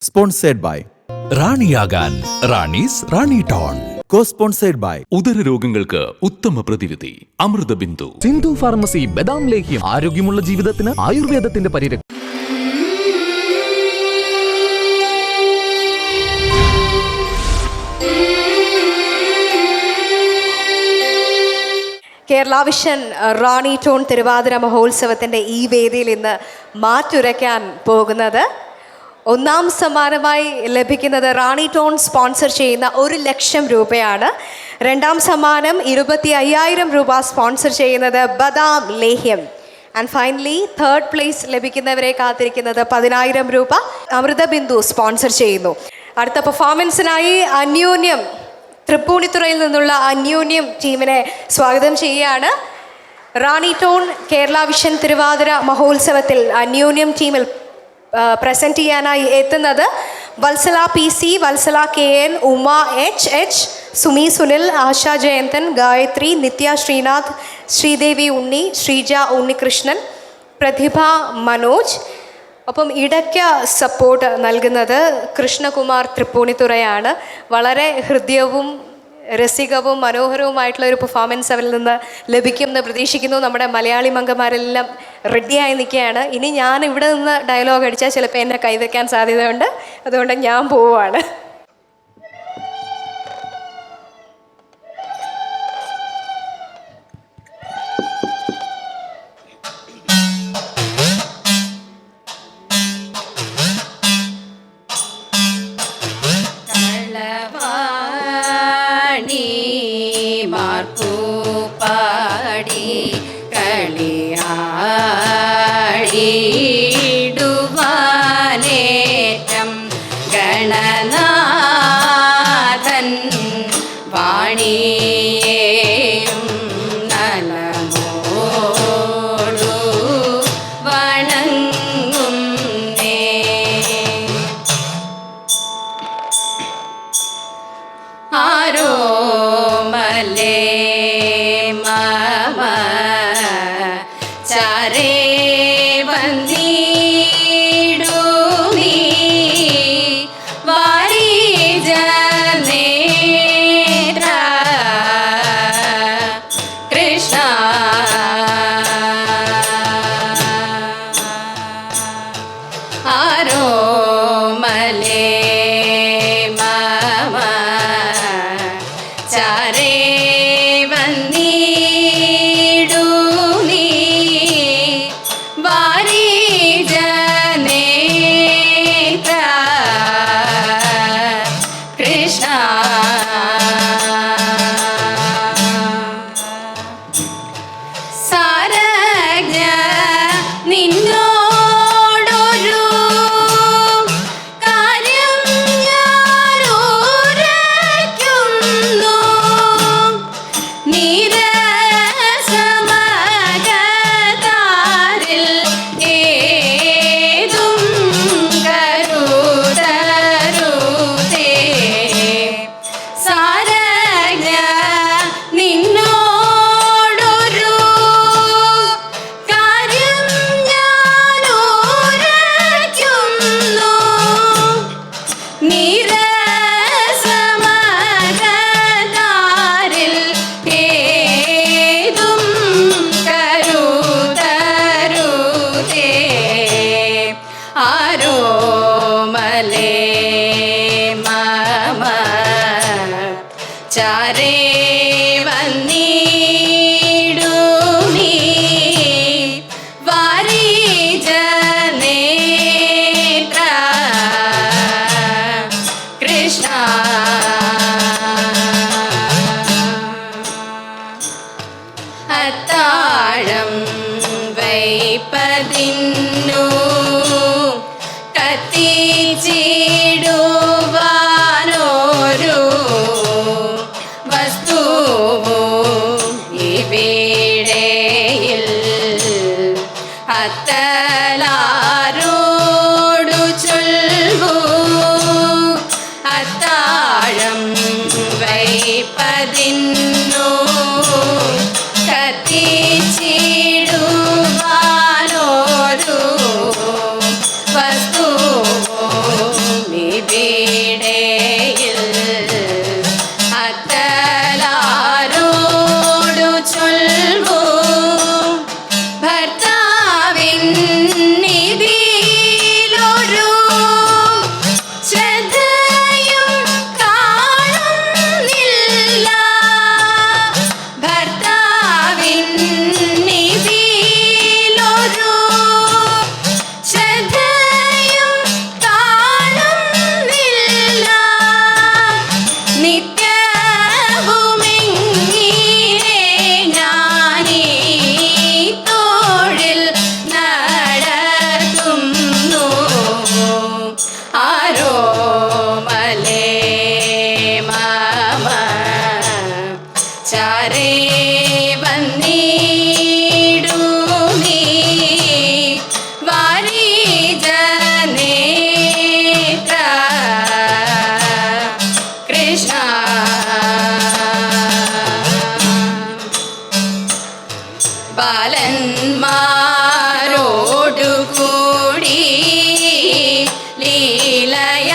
Sponsored by റാണിയാകാൻ Ranees Rani tone. Co-sponsored by ഉദര രോഗങ്ങൾക്ക് ഉത്തമ പ്രതിവിധി അമൃതബിന്ദു. സിന്ധു ഫാർമസി ബദാം ലേഹ്യം. ആരോഗ്യമുള്ള ജീവിതത്തിന് ആയുർവേദത്തിന്റെ പരിരക്ഷ. കേരള വിഷൻ റാണി ടോൺ തിരുവാതിര മഹോത്സവത്തിൻ്റെ ഈ വേദിയിൽ ഇന്ന് മാറ്റുരയ്ക്കാൻ പോകുന്നത് ഒന്നാം സമ്മാനമായി ലഭിക്കുന്നത് റാണി ടോൺ സ്പോൺസർ ചെയ്യുന്ന 1,00,000 രൂപയാണ്. രണ്ടാം സമ്മാനം 25,000 രൂപ സ്പോൺസർ ചെയ്യുന്നത് ബദാം ലേഹ്യം. ആൻഡ് ഫൈനലി തേർഡ് പ്ലേസ് ലഭിക്കുന്നവരെ കാത്തിരിക്കുന്നത് 10,000 രൂപ അമൃതബിന്ദു സ്പോൺസർ ചെയ്യുന്നു. അടുത്ത പെർഫോമൻസിനായി അന്യോന്യം തൃപ്പൂണിത്തുറയിൽ നിന്നുള്ള അന്യോന്യം ടീമിനെ സ്വാഗതം ചെയ്യുകയാണ്. റാണി ടോൺ കേരള വിഷൻ തിരുവാതിര മഹോത്സവത്തിൽ അന്യോന്യം ടീമിൽ പ്രസൻറ്റ് ചെയ്യാനായി എത്തുന്നത് Vatsala PC, Vatsala KN, Uma HH, Sumi Sunil, ആശ ജയന്തൻ, ഗായത്രി, നിത്യ ശ്രീനാഥ്, ശ്രീദേവി ഉണ്ണി, ശ്രീജ ഉണ്ണികൃഷ്ണൻ, പ്രതിഭ മനോജ്. ഒപ്പം ഇടയ്ക്ക് സപ്പോർട്ട് നൽകുന്നത് കൃഷ്ണകുമാർ തൃപ്പൂണിത്തുറയാണ്. വളരെ ഹൃദ്യവും രസികവും മനോഹരവുമായിട്ടുള്ള ഒരു പെർഫോമൻസ് അവരിൽ നിന്ന് ലഭിക്കുമെന്ന് പ്രതീക്ഷിക്കുന്നു. നമ്മുടെ മലയാളി മംഗന്മാരെല്ലാം റെഡിയായി നിൽക്കുകയാണ്. ഇനി ഞാൻ ഇവിടെ നിന്ന് ഡയലോഗ് അടിച്ചാൽ ചിലപ്പോൾ എന്നെ കൈവയ്ക്കാൻ സാധ്യതയുണ്ട്. അതുകൊണ്ട് ഞാൻ പോവുകയാണ്. ടുവാനേറ്റം ഗണനാഥൻ വാണിയേയും നലമോടു വണങ്ങും നേ. ആരോ മലേ മമ ചരേ വന്ദിടുമീ വാരിജനേര കൃഷ്ണ. ആരോ മലേ മമ ചരേ വന്ദിടുമീ വാരിജനേത്ര കൃഷ്ണ. സാരജ്ഞ നിന്നോടൊരു കാര്യം ഞാനുരയ്ക്കുന്നു. നീരസമഗതാരിൽ ഏതും കരുതരുതേ. സാരജ്ഞ നിന്നോടൊരു കാര്യം ഞാനുരയ്ക്കുന്നു. നീരസമഗതാരിൽ ഏതും കരുതരുതേ. ആരോ മലേ മമ ചരേ വന്നിടുമീ വാരിജനേത്ര കൃഷ്ണ. അത്താഴം വൈപ്പതിന്നു കത്തിച്ചിടുവാനോരു വസ്തുവും ഇവിടെയിൽ അത്തലാരോടു ചൊൽവൂ. അത്താഴം വൈപ്പതിന്നു കത്തിച്ചിടുവാനോരു വസ്തു വീടേയിൽ അത്തലാരോടു ചൊൽവൂ ഭർത്താവിൻ നിധിയിലൊരു ശ്രദ്ധയും കാണുന്നില്ല. ഭർത്താവിൻ നിധിയിലൊരു ശ്രദ്ധയും കാണുന്നില്ല. നിത്യവുമെങ്ങിനെ ഞാനീ തൊഴിൽ നടത്തുന്നു. ആരോ മലേ മാമ ചാരേ വന്നിടുമീ വാരിജനേത്ര കൃഷ്ണ. ബാലന്മാരോടുകൂടി ലീലയാവനം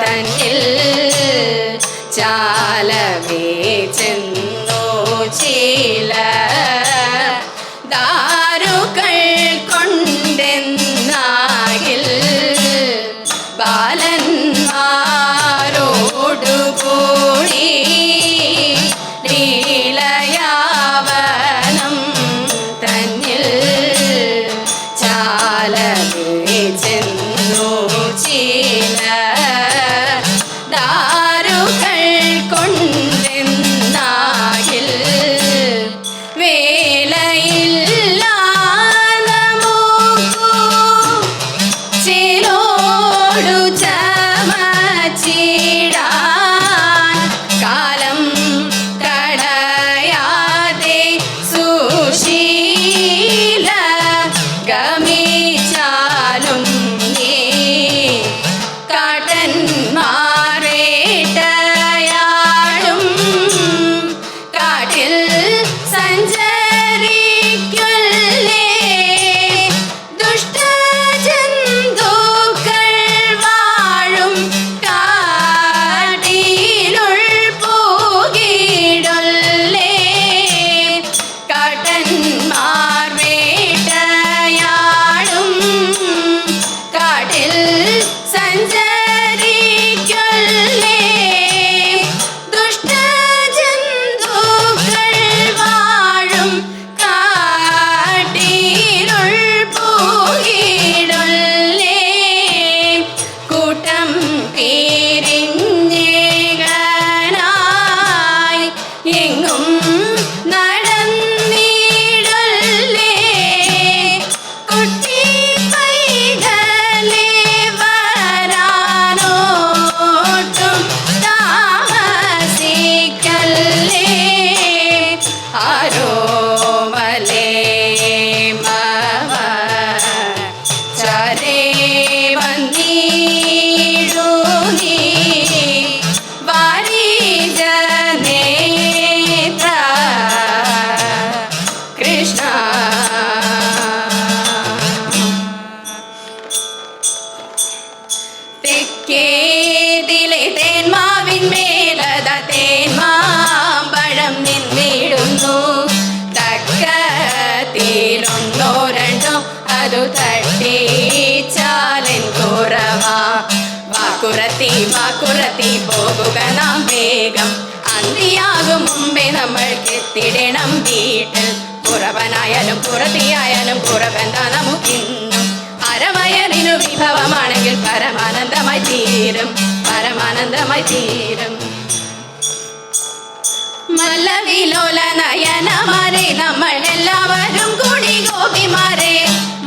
തന്നിൽ ചാലവേ ചെന്നു ചില ദാരുകൾ കൊണ്ടെന്നാകിൽ ബാലന്മാരോടുകൂടി ലീലയാവനം തന്നിൽ ചാലവേ ചെന്നു ചില ദാരുകൾ കൊണ്ടെന്നാകിൽ വേലയില്ലാതെ മൂക്കു ചേലോടു ചമച്ചിടാൻ കാലം കടയാതെ സുശീല ഗമിച്ചാലും നീ കാട്ടന്മാരേട്ടയാടും കാട്ടിൽ സഞ്ചരിക്കല്ലേ ദുഷ്ടജന്തുക്കൾ വാഴും കാട്ടിലുൾ പോകിടല്ലേ. കാട്ടന്മാർ വേട്ടയാടും കാട്ടിൽ സഞ്ചരിക്കല്ലേ ദുഷ്ടജന്തുക്കൾ വാഴും കാട്ടിലുൾ പോകിടല്ലേ. കൂട്ടം പിരിഞ്ഞേകനായി എങ്ങും നടന്നിടല്ലേ. കുട്ടി പൈതലേ വരാനോട്ടും താമസിക്കല്ലേ. ആരോ മലേ മാമ ചാരേ വന്നിടുമീ വാരിജനേത്ര കൃഷ്ണ. തെക്കേതിലെ തേന്മാവിന്മേലത തേന്മാമ്പഴം നിന്നിടുന്നു. തക്കത്തിലൊന്നോ രണ്ടോ അതു തട്ടിച്ചാലൻ കുറവാ. വാക്കുറത്തി വാക്കുറത്തി പോകുക നാം വേഗം. അന്തിയാകും മുമ്പേ നമ്മൾക്കെത്തിടണം വീട്ടിൽ. കുറവനായാലും കുറത്തിയായാലും കുറവെന്താ നമുക്കിന്നും. അരവയറിനു വിഭവമാണെങ്കിൽ പരമാനന്ദമായി തീരും, പരമാനന്ദമായി തീരും. മല്ലവിലോല നയനമാരെ നമ്മൾ എല്ലാവരും കൂടി ഗോപിമാരെ.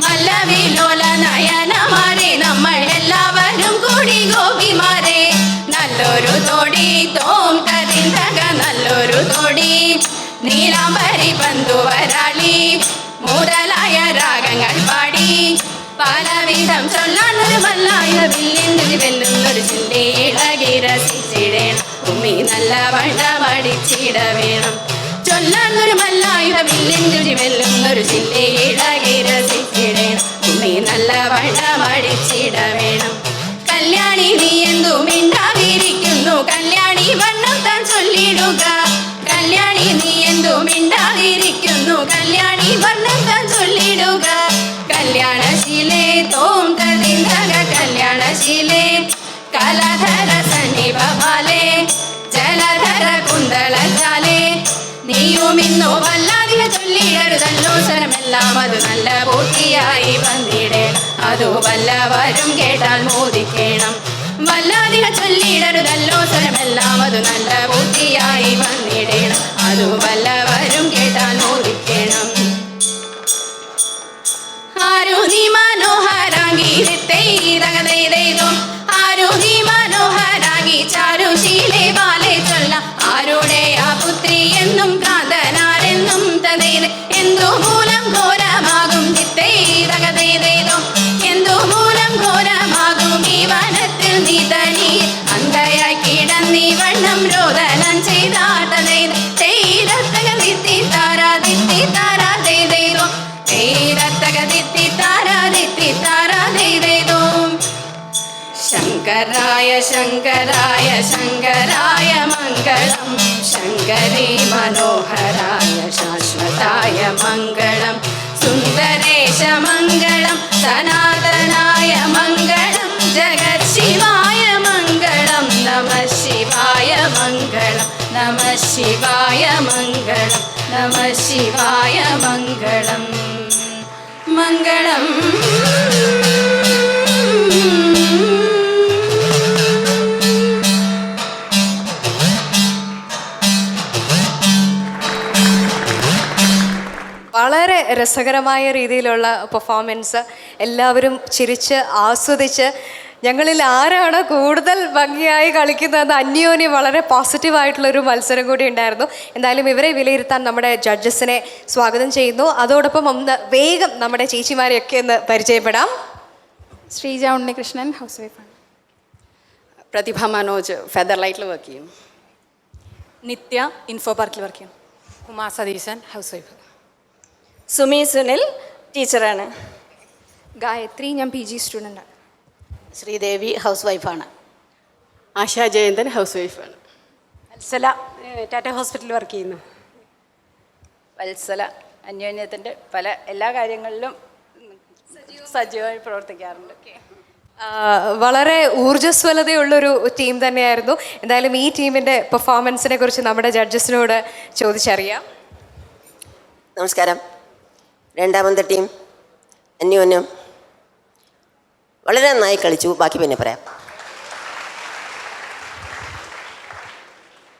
മല്ലവിലോല നയനമാരെ നമ്മൾ എല്ലാവരും കൂടി ഗോപിമാരെ. നല്ലൊരു തോടി തോം കരിന്തക നല്ലൊരു തോടി നീലാംബരി പന്തുവരാളി മുതലായ രാഗങ്ങൾ പാടി പലവിധം ചൊല്ലാനൊരു മല്ലായ വില്ലിൻ്റെ വെല്ലുന്നൊരു ചിന്തി ഇളകി രസിച്ചിടേണം. ഉമ്മി നല്ല വണ്ണമടിച്ചിട വേണം. ചൊല്ലാനൊരു മല്ലായ വില്ലിൻ്റെ വെല്ലുന്നൊരു ചിന്തി ഇളകി രസിച്ചിടേണം. ഉമ്മി നല്ല വണ്ണമടിച്ചിട വേണം. കല്യാണി നീ എന്തു മിണ്ടാതിരിക്കുന്നു കല്യാണി വണ്ണം താൻ ചൊല്ലിടുക കല്യാണി നീ എന്തു മിണ്ടാതിരിക്കുന്നു കല്യാണി വണ്ണം താൻ ചൊല്ലിടുക കല്യാണശീലേ തോം തതിന്തക കല്യാണശീലേ കലധര സന്നിഭമാലേ ജലധര കുന്തളജാലേ നീയും ഇന്നോ വല്ലാതിക ചൊല്ലിടരുതല്ലോ സ്വരമെല്ലാം അത് നല്ല പൂർത്തിയായി വന്നിടേണം അതു വല്ലവരും കേട്ടാൽ മോദിക്കണം വല്ലാതിക ചൊല്ലിടരുതല്ലോ സ്വരമെല്ലാം അത് നല്ല പൂർത്തിയായി വന്നിടേണം അതു വല്ലവരും കേട്ടാൽ മോദിക്കണം ആരു നീ മനോഹരാങ്കി തകതോ ആരു നീ മനോഹരാങ്കി ചാരുശീലേ ബാലേ ചൊല്ല ആരുടെ ആ പുത്രി എന്നും കാന്തനാരെന്നും തതേത് എന്തു മൂലം ഘോരമാകും തകതേതോ എന്തു മൂലം ഘോരമാകും ഈ വനത്തിൽ നീ തനി അന്തയായി കിടന്നീ വണ്ണം രോദനം ചെയ്താട്ടതേത് ചെയ്തത്തകതിത്തി താരാതിത്തിത്താരാതേതോ താരാതേതോ ശങ്കരായ ശങ്കരായ ശങ്കരായ മംഗളം ശങ്കരീ മനോഹരായ ശാശ്വതായ മംഗളം സുന്ദരേശ മംഗളം സനാതനായ മംഗളം ജഗത് ശിവായ മംഗളം നമ ശിവായ മംഗളം നമ ശിവായ മംഗളം നമ ശിവായ മംഗളം മംഗളം വളരെ രസകരമായ രീതിയിലുള്ള പെർഫോമൻസ്, എല്ലാവരും ചിരിച്ച് ആസ്വദിച്ച് ഞങ്ങളിൽ ആരാണ് കൂടുതൽ ഭംഗിയായി കളിക്കുന്നതെന്ന് അന്യോന്യം വളരെ പോസിറ്റീവായിട്ടുള്ളൊരു മത്സരം കൂടി ഉണ്ടായിരുന്നു. എന്തായാലും ഇവരെ വിലയിരുത്താൻ നമ്മുടെ ജഡ്ജസിനെ സ്വാഗതം ചെയ്യുന്നു. അതോടൊപ്പം ഒന്ന് വേഗം നമ്മുടെ ചേച്ചിമാരെയൊക്കെ ഒന്ന് പരിചയപ്പെടാം. ശ്രീജ ഉണ്ണികൃഷ്ണൻ ഹൗസ് വൈഫാണ്. പ്രതിഭ മനോജ് ഫെദർ ലൈറ്റിൽ വർക്ക് ചെയ്യും. നിത്യ ഇൻഫോ പാർക്കിൽ വർക്ക് ചെയ്യും. Uma Satheesan housewife. സുമി സുനിൽ ടീച്ചറാണ്. ഗായത്രി ഞാൻ PG സ്റ്റുഡൻ്റാണ്. ശ്രീദേവി ഹൗസ് വൈഫാണ്. ആശ ജയന്തൻ ഹൗസ് വൈഫാണ്. വത്സല ടാറ്റ ഹോസ്പിറ്റലിൽ വർക്ക് ചെയ്യുന്നു. വത്സല അന്യോന്യത്തിൻ്റെ പല എല്ലാ കാര്യങ്ങളിലും സജീവമായി പ്രവർത്തിക്കാറുണ്ട്. വളരെ ഊർജ്ജസ്വലതയുള്ളൊരു ടീം തന്നെയായിരുന്നു. എന്തായാലും ഈ ടീമിൻ്റെ പെർഫോമൻസിനെ കുറിച്ച് നമ്മുടെ ജഡ്ജസിനോട് ചോദിച്ചറിയാം. നമസ്കാരം. രണ്ടാമത്തെ ടീം അന്യോന്യം വളരെ നന്നായി കളിച്ചു. ബാക്കി പിന്നെ പറയാം.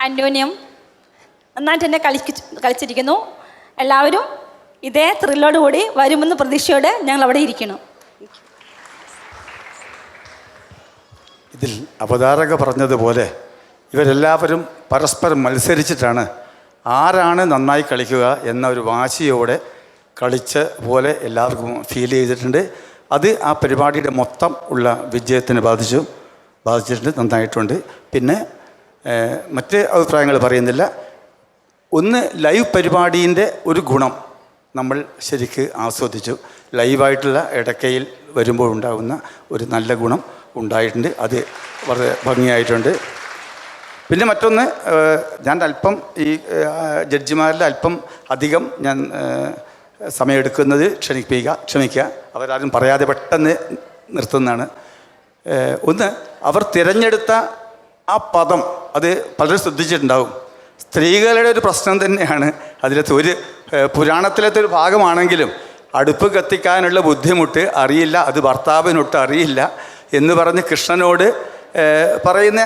അന്യോന്യം നന്നായിട്ട് തന്നെ കളിച്ചിരിക്കുന്നു. എല്ലാവരും ഇതേ ത്രില്ലോടുകൂടി വരുമെന്ന് പ്രതീക്ഷയോടെ ഞങ്ങൾ അവിടെ ഇരിക്കണം. ഇതിൽ അവതാരക പറഞ്ഞതുപോലെ ഇവരെല്ലാവരും പരസ്പരം മത്സരിച്ചിട്ടാണ് ആരാണ് നന്നായി കളിക്കുക എന്ന ഒരു വാശിയോടെ കളിച്ച പോലെ എല്ലാവർക്കും ഫീൽ ചെയ്തിട്ടുണ്ട്. അത് ആ പരിപാടിയുടെ മൊത്തം ഉള്ള വിജയത്തിന് ബാധിച്ചിട്ടുണ്ട്. നന്നായിട്ടുണ്ട്. പിന്നെ മറ്റ് അഭിപ്രായങ്ങൾ പറയുന്നില്ല. ഒന്ന്, ലൈവ് പരിപാടീൻ്റെ ഒരു ഗുണം നമ്മൾ ശരിക്ക് ആസ്വദിച്ചു. ലൈവായിട്ടുള്ള ഇടയ്ക്കയിൽ വരുമ്പോഴുണ്ടാകുന്ന ഒരു നല്ല ഗുണം ഉണ്ടായിട്ടുണ്ട്. അത് വളരെ ഭംഗിയായിട്ടുണ്ട്. പിന്നെ മറ്റൊന്ന്, ഞാൻ അല്പം ഈ ജഡ്ജിമാരിൽ അല്പം അധികം ഞാൻ സമയമെടുക്കുന്നത് ക്ഷമിക്കുക. അവരാരും പറയാതെ പെട്ടെന്ന് നിർത്തുന്നതാണ്. ഒന്ന്, അവർ തിരഞ്ഞെടുത്ത ആ പദം അത് പലരും ശ്രദ്ധിച്ചിട്ടുണ്ടാവും. സ്ത്രീകളുടെ ഒരു പ്രശ്നം തന്നെയാണ് അതിലത്തെ ഒരു പുരാണത്തിലത്തെ ഒരു ഭാഗമാണെങ്കിലും അടുപ്പ് കത്തിക്കാനുള്ള ബുദ്ധിമുട്ട് അറിയില്ല, അത് ഭർത്താവിനൊട്ട് അറിയില്ല എന്ന് പറഞ്ഞ് കൃഷ്ണനോട് പറയുന്ന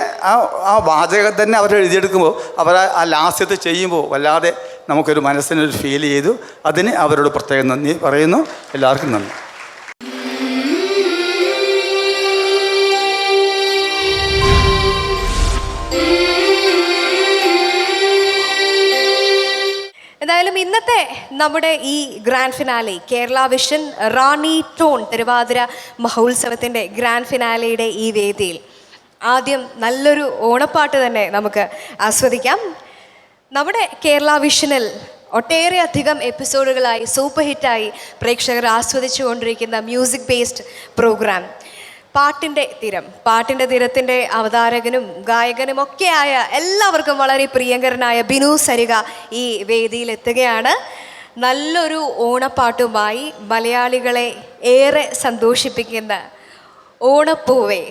ആ വാചകം തന്നെ അവർ എഴുതിയെടുക്കുമ്പോൾ അവർ ആ ലാസ്യത്തെ ചെയ്യുമ്പോൾ വല്ലാതെ നമുക്കൊരു മനസ്സിനൊരു ഫീൽ ചെയ്തു. അതിന് അവരോട് പ്രത്യേകം നന്ദി പറയുന്നു. എല്ലാവർക്കും നന്ദി. എന്തായാലും ഇന്നത്തെ നമ്മുടെ ഈ ഗ്രാൻഡ് ഫിനാലെ കേരള വിഷൻ റാണി ടോൺ തിരുവാതിര മഹോത്സവത്തിൻ്റെ ഗ്രാൻഡ് ഫിനാലയുടെ ഈ വേദിയിൽ ആദ്യം നല്ലൊരു ഓണപ്പാട്ട് തന്നെ നമുക്ക് ആസ്വദിക്കാം. നമ്മുടെ കേരള വിഷനിൽ ഒട്ടേറെ അധികം എപ്പിസോഡുകളായി സൂപ്പർ ഹിറ്റായി പ്രേക്ഷകർ ആസ്വദിച്ചു കൊണ്ടിരിക്കുന്ന മ്യൂസിക് ബേസ്ഡ് പ്രോഗ്രാം പാട്ടിൻ്റെ തീരത്തിൻ്റെ അവതാരകനും ഗായകനും ഒക്കെയായ എല്ലാവർക്കും വളരെ പ്രിയങ്കരനായ ബിനു സരിക ഈ വേദിയിൽ എത്തുകയാണ്. നല്ലൊരു ഓണപ്പാട്ടുമായി മലയാളികളെ ഏറെ സന്തോഷിപ്പിക്കുന്ന ഓണപ്പൂവെ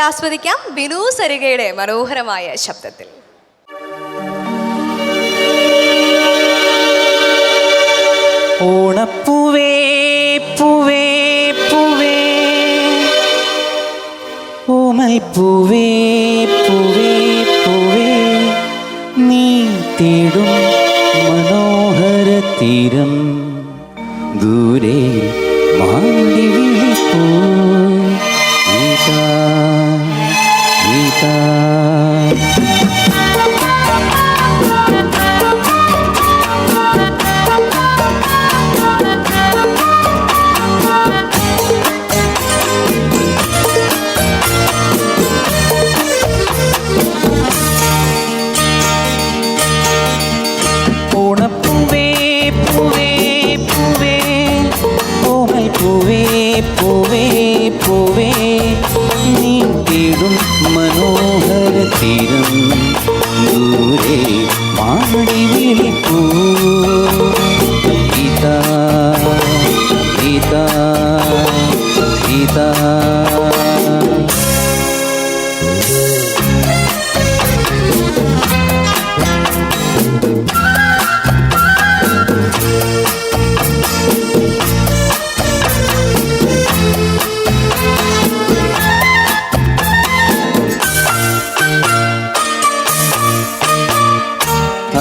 ആസ്വദിക്കാം ബിനു സരികയുടെ മനോഹരമായ ശബ്ദത്തിൽ. ഓണപ്പൂവേ പൂവേ പൂവേ ഓമൽ പൂവേ പൂവേ പൂവേ നീ തേടും മനോഹര തീരം ദൂരെ മാടി വിളിപ്പൂ ഗീതാ ഗീതാ. ഓണപ്പൂവേ പൂവേ പൂവേ ഓമൽ പൂവേ പൂവേ പൂവേ നീ തേടും മനോഹര തീരം ദൂരെ മാടി വിളിപ്പൂ ഗീതാ ഗീതാ ഗീതാ.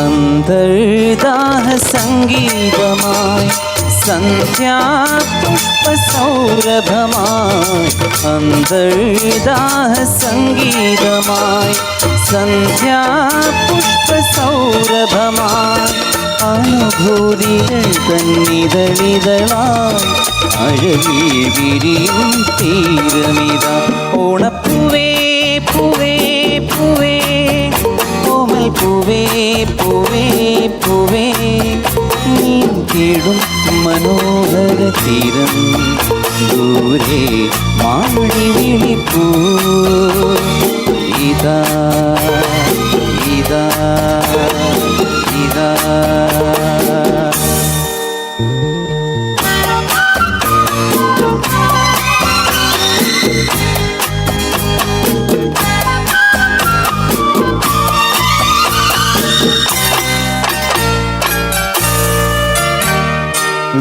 അന്തർദാഹ സംഗീതമായി സന്ധ്യാപുഷ്പസൗരഭമായി അന്തർദാഹ സംഗീതമായി സന്ധ്യാപുഷ്പസൗരഭമായി അനുഭൂതികൾ തന്നിതളിതളായി അഴകിൽ വിരിയും തീരമിത. ഓണപ്പൂവേ പൂവേ പൂവേ ഓമൽ പൂവേ പൂവേ പൂവേ നീ തേടും മനോഹര തീരം ദൂരെ മാടി വിളിപ്പൂ ഇതാ ഇതാ ഇതാ.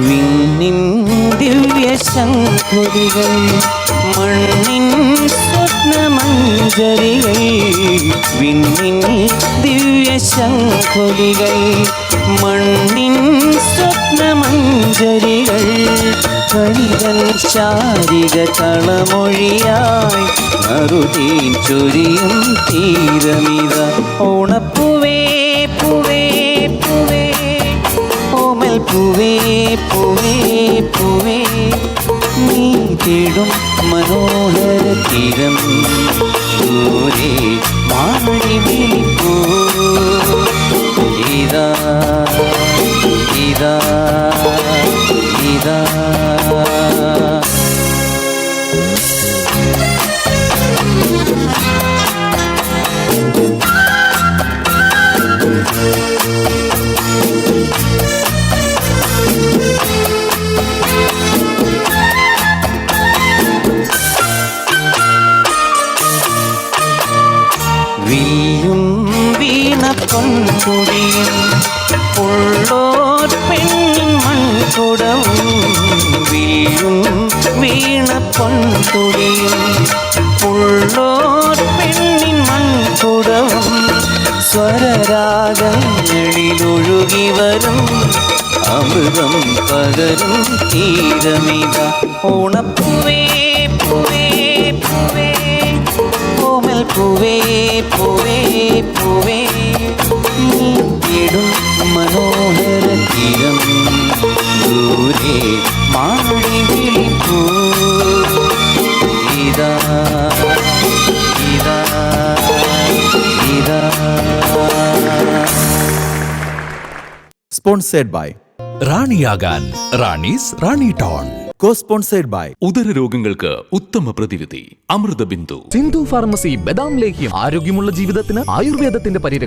വിണ്ണിൻ ദിവ്യശംഖുലികൾ മണ്ണിൻ സ്വപ്നമഞ്ജരികൾ വിണ്ണിൻ ദിവ്യശംഖുലികൾ മണ്ണിൻ സ്വപ്നമഞ്ജരികൾ കരികൾ ശാരിക കളമൊഴിയായി നറുതീൻ ചൊരിയും തീരമിത. ഓണപ്പൂവേ പൂവേ പൂവേ ഓമൽ പൂവേ പൂവേ പൂവേ നീ തേടും മനോഹര തീരം ദൂരെ മാടി വിളിപ്പൂ ഇതാ ഇതാ ഇതാ. വില്ലും വീണ പൊൻകൊടിയും ഉള്ളോർ പെണ്ണിൻ മൺകുടവും വില്ലും വീണ പൊൻകൊടിയും ഉള്ളോർ പെണ്ണിൻ മൺകുടവും സ്വരരാഗങ്ങളിലൊഴുകി വരും അമൃതം പകരും തീരമിത. ഓണപ്പൂവേ പൂവേ പൂവേ ഓമൽ പൂവേ പൂവേ പൂവേ നീ തേടും മനോഹര തീരം ദൂരെ മാടി വിളിപ്പൂ ഇതാ ഇതാ ഇതാ. Sponsored by റാണിയാകാൻ Ranees Rani tone. Co-sponsored by ഉദരരോഗങ്ങൾക്ക് ഉത്തമ പ്രതിവിധി അമൃത ബിന്ദു. സിന്ധു ഫാർമസി ബദാം ലേഹ്യം ആരോഗ്യമുള്ള ജീവിതത്തിന് ആയുർവേദത്തിന്റെ പരിരക്ഷ.